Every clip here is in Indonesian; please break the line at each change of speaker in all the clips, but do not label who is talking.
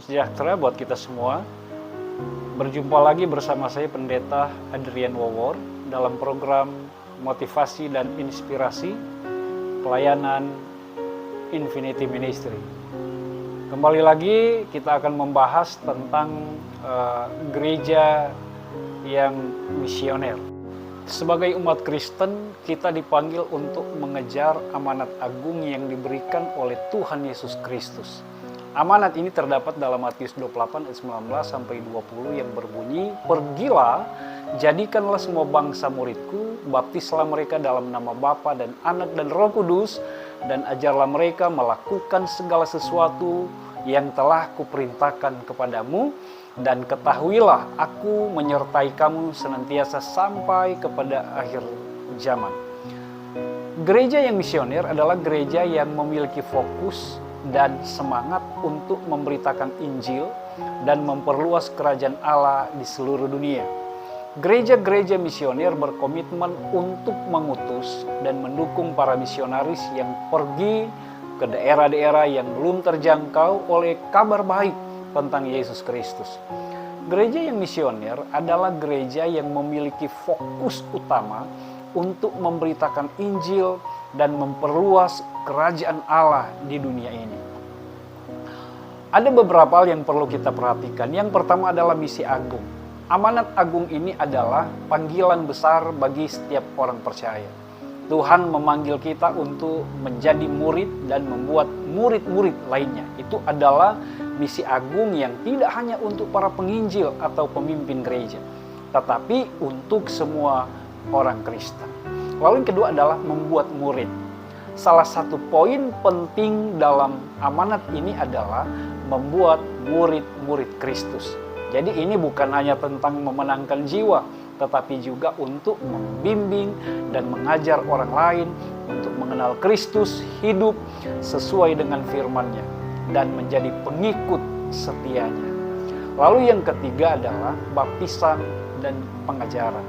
sejahtera buat kita semua. Berjumpa lagi bersama saya Pendeta Adrian Wawor dalam program motivasi dan inspirasi pelayanan Infinity Ministry. Kembali lagi kita akan membahas tentang gereja yang misioner. Sebagai umat Kristen, kita dipanggil untuk mengejar amanat agung yang diberikan oleh Tuhan Yesus Kristus. Amanat ini terdapat dalam Matius 28 ayat 19 sampai 20 yang berbunyi, "Pergilah, jadikanlah semua bangsa muridku, baptislah mereka dalam nama Bapa dan Anak dan Roh Kudus, dan ajarlah mereka melakukan segala sesuatu yang telah kuperintahkan kepadamu, dan ketahuilah aku menyertai kamu senantiasa sampai kepada akhir zaman." Gereja yang misioner adalah gereja yang memiliki fokus dan semangat untuk memberitakan Injil dan memperluas kerajaan Allah di seluruh dunia. Gereja-gereja misioner berkomitmen untuk mengutus dan mendukung para misionaris yang pergi ke daerah-daerah yang belum terjangkau oleh kabar baik tentang Yesus Kristus. Gereja yang misioner adalah gereja yang memiliki fokus utama untuk memberitakan Injil dan memperluas kerajaan Allah di dunia ini. Ada beberapa hal yang perlu kita perhatikan. Yang pertama adalah misi agung. Amanat agung ini adalah panggilan besar bagi setiap orang percaya. Tuhan memanggil kita untuk menjadi murid dan membuat murid-murid lainnya. Itu adalah misi agung yang tidak hanya untuk para penginjil atau pemimpin gereja, tetapi untuk semua orang Kristen. Lalu yang kedua adalah membuat murid. Salah satu poin penting dalam amanat ini adalah membuat murid-murid Kristus. Jadi ini bukan hanya tentang memenangkan jiwa, tetapi juga untuk membimbing dan mengajar orang lain untuk mengenal Kristus, hidup sesuai dengan firman-Nya, dan menjadi pengikut setianya. Lalu yang ketiga adalah baptisan dan pengajaran.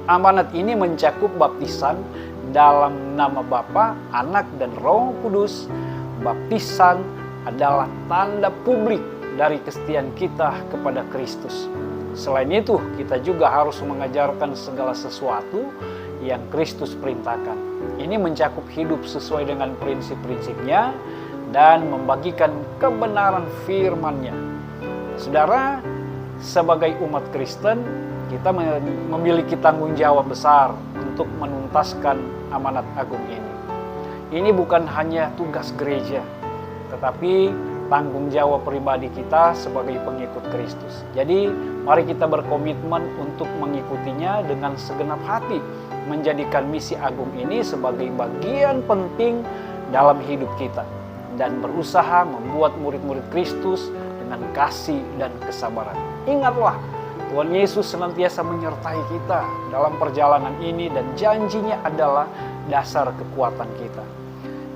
Amanat ini mencakup baptisan dalam nama Bapa, Anak, dan Roh Kudus. Baptisan adalah tanda publik dari kesetiaan kita kepada Kristus. Selain itu, kita juga harus mengajarkan segala sesuatu yang Kristus perintahkan. Ini mencakup hidup sesuai dengan prinsip-prinsipnya dan membagikan kebenaran firman-Nya. Saudara, sebagai umat Kristen, kita memiliki tanggung jawab besar untuk menuntaskan amanat agung ini. Ini bukan hanya tugas gereja, tetapi tanggung jawab pribadi kita sebagai pengikut Kristus. Jadi, mari kita berkomitmen untuk mengikutinya dengan segenap hati, menjadikan misi agung ini sebagai bagian penting dalam hidup kita, dan berusaha membuat murid-murid Kristus dengan kasih dan kesabaran. Ingatlah, Tuhan Yesus senantiasa menyertai kita dalam perjalanan ini, dan janjinya adalah dasar kekuatan kita.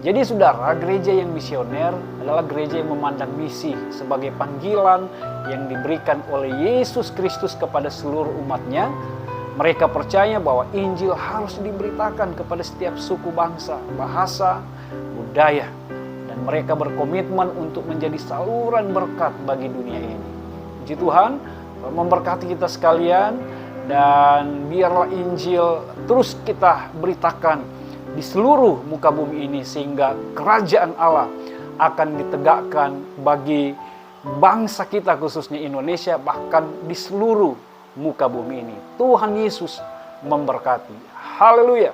Jadi saudara, gereja yang misioner adalah gereja yang memandang misi sebagai panggilan yang diberikan oleh Yesus Kristus kepada seluruh umatnya. Mereka percaya bahwa Injil harus diberitakan kepada setiap suku, bangsa, bahasa, budaya, dan mereka berkomitmen untuk menjadi saluran berkat bagi dunia ini. Puji Tuhan, memberkati kita sekalian, dan biarlah Injil terus kita beritakan di seluruh muka bumi ini, sehingga kerajaan Allah akan ditegakkan bagi bangsa kita, khususnya Indonesia, bahkan di seluruh muka bumi ini. Tuhan Yesus memberkati. Haleluya.